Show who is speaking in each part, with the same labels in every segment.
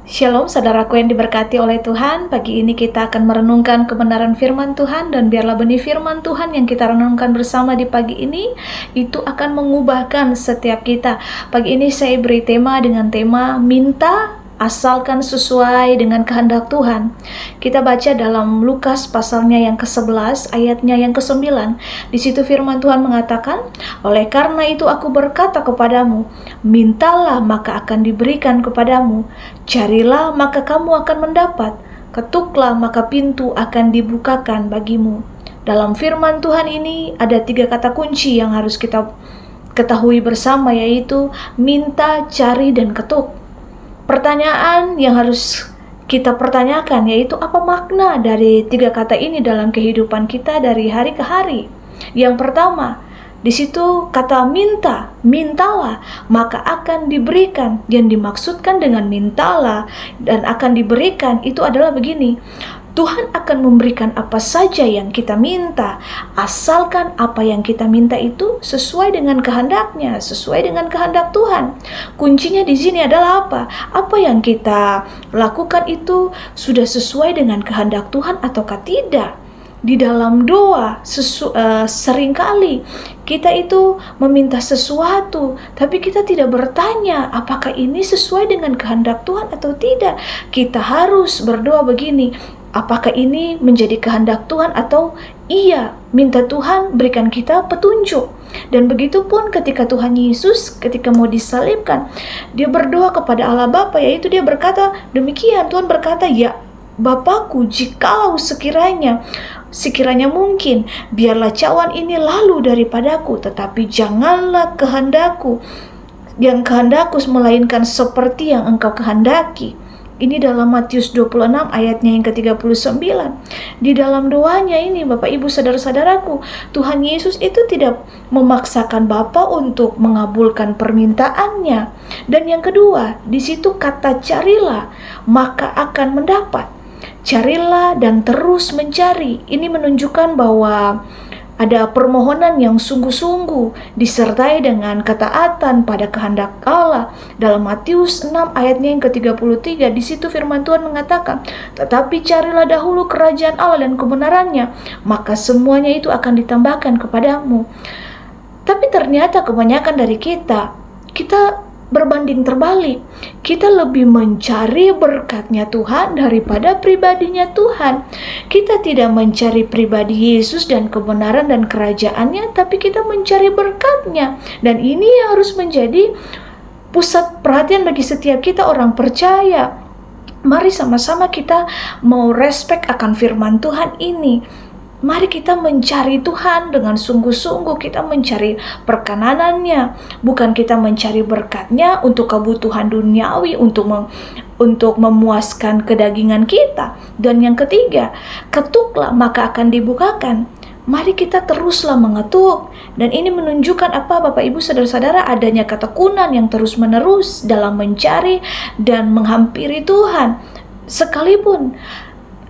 Speaker 1: Shalom saudaraku yang diberkati oleh Tuhan. Pagi ini kita akan merenungkan kebenaran firman Tuhan, dan biarlah benih firman Tuhan yang kita renungkan bersama di pagi ini itu akan mengubahkan setiap kita. Pagi ini saya beri tema dengan tema minta asalkan sesuai dengan kehendak Tuhan. Kita baca dalam Lukas pasalnya yang ke-11 ayatnya yang ke-9. Di situ firman Tuhan mengatakan, "Oleh karena itu aku berkata kepadamu, mintalah maka akan diberikan kepadamu, carilah maka kamu akan mendapat, ketuklah maka pintu akan dibukakan bagimu." Dalam firman Tuhan ini ada 3 kata kunci yang harus kita ketahui bersama, yaitu minta, cari, dan ketuk. Pertanyaan yang harus kita pertanyakan yaitu apa makna dari 3 kata ini dalam kehidupan kita dari hari ke hari. Yang pertama, di situ kata minta, mintalah maka akan diberikan. Yang dimaksudkan dengan mintalah dan akan diberikan itu adalah begini: Tuhan akan memberikan apa saja yang kita minta, asalkan apa yang kita minta itu sesuai dengan kehendaknya, sesuai dengan kehendak Tuhan. Kuncinya di sini adalah apa? Apa yang kita lakukan itu sudah sesuai dengan kehendak Tuhan ataukah tidak? Di dalam doa seringkali kita itu meminta sesuatu, tapi kita tidak bertanya apakah ini sesuai dengan kehendak Tuhan atau tidak. Kita harus berdoa begini, apakah ini menjadi kehendak Tuhan atau iya, minta Tuhan berikan kita petunjuk. Dan begitu pun ketika Tuhan Yesus ketika mau disalibkan, dia berdoa kepada Allah Bapa, yaitu dia berkata demikian. Tuhan berkata, "Ya Bapakku, jikalau sekiranya mungkin, biarlah cawan ini lalu daripadaku, tetapi janganlah kehendakku melainkan seperti yang Engkau kehendaki." Ini dalam Matius 26 ayatnya yang ke-39. Di dalam doanya ini, Bapak Ibu saudara-saudaraku, Tuhan Yesus itu tidak memaksakan Bapa untuk mengabulkan permintaannya. Dan yang kedua, di situ kata carilah maka akan mendapat. Carilah dan terus mencari. Ini menunjukkan bahwa ada permohonan yang sungguh-sungguh disertai dengan ketaatan pada kehendak Allah. Dalam Matius 6 ayatnya yang ke-33, di situ firman Tuhan mengatakan, "Tetapi carilah dahulu kerajaan Allah dan kebenarannya, maka semuanya itu akan ditambahkan kepadamu." Tapi ternyata kebanyakan dari kita berbanding terbalik. Kita lebih mencari berkatnya Tuhan daripada pribadinya Tuhan. Kita tidak mencari pribadi Yesus dan kebenaran dan kerajaannya, tapi kita mencari berkatnya. Dan ini yang harus menjadi pusat perhatian bagi setiap kita orang percaya. Mari sama-sama kita mau respect akan firman Tuhan ini. Mari kita mencari Tuhan dengan sungguh-sungguh, kita mencari perkenanannya, bukan kita mencari berkatnya untuk kebutuhan duniawi, untuk memuaskan kedagingan kita. Dan yang ketiga, ketuklah maka akan dibukakan. Mari kita teruslah mengetuk. Dan ini menunjukkan apa, Bapak Ibu saudara-saudara, adanya ketekunan yang terus-menerus dalam mencari dan menghampiri Tuhan. Sekalipun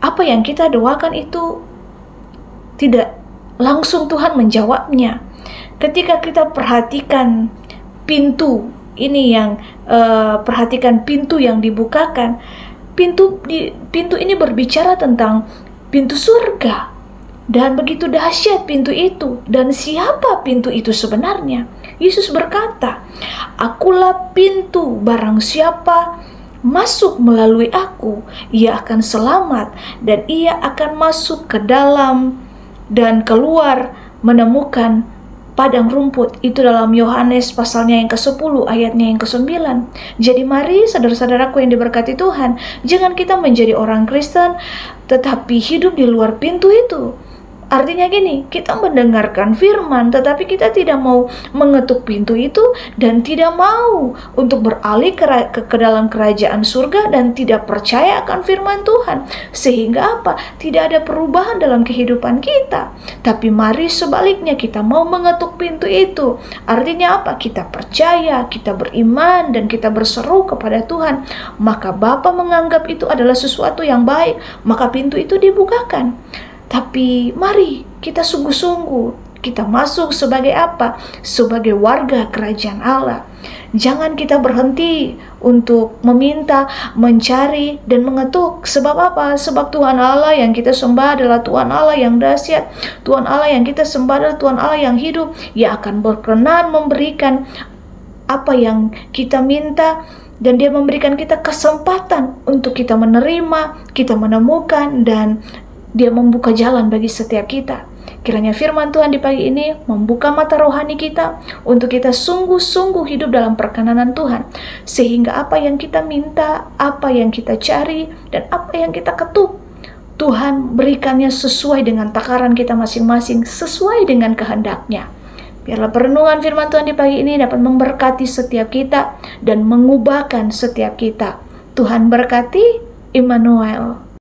Speaker 1: apa yang kita doakan itu tidak langsung Tuhan menjawabnya. Ketika kita perhatikan pintu ini perhatikan pintu yang dibukakan. Pintu ini berbicara tentang pintu surga. Dan begitu dahsyat pintu itu. Dan siapa pintu itu sebenarnya? Yesus berkata, "Akulah pintu, barang siapa masuk melalui aku, ia akan selamat, dan ia akan masuk ke dalam dan keluar menemukan padang rumput." Itu dalam Yohanes pasalnya yang ke-10 ayatnya yang ke-9. Jadi mari saudara-saudaraku yang diberkati Tuhan, jangan kita menjadi orang Kristen tetapi hidup di luar pintu itu. Artinya gini, kita mendengarkan firman tetapi kita tidak mau mengetuk pintu itu dan tidak mau untuk beralih ke dalam kerajaan surga dan tidak percaya akan firman Tuhan. Sehingga apa? Tidak ada perubahan dalam kehidupan kita. Tapi mari sebaliknya, kita mau mengetuk pintu itu. Artinya apa? Kita percaya, kita beriman, dan kita berseru kepada Tuhan. Maka Bapa menganggap itu adalah sesuatu yang baik, maka pintu itu dibukakan. Tapi mari kita sungguh-sungguh Kita masuk sebagai apa? Sebagai warga kerajaan Allah. Jangan kita berhenti untuk meminta, mencari, dan mengetuk. Sebab apa? Sebab Tuhan Allah yang kita sembah adalah Tuhan Allah yang dahsyat. Tuhan Allah yang kita sembah adalah Tuhan Allah yang hidup. Ia akan berkenan memberikan apa yang kita minta, dan Dia memberikan kita kesempatan untuk kita menerima, kita menemukan, dan Dia membuka jalan bagi setiap kita. Kiranya firman Tuhan di pagi ini membuka mata rohani kita untuk kita sungguh-sungguh hidup dalam perkenanan Tuhan. Sehingga apa yang kita minta, apa yang kita cari, dan apa yang kita ketuk, Tuhan berikannya sesuai dengan takaran kita masing-masing, sesuai dengan kehendak-Nya. Biarlah perenungan firman Tuhan di pagi ini dapat memberkati setiap kita dan mengubahkan setiap kita. Tuhan berkati. Immanuel.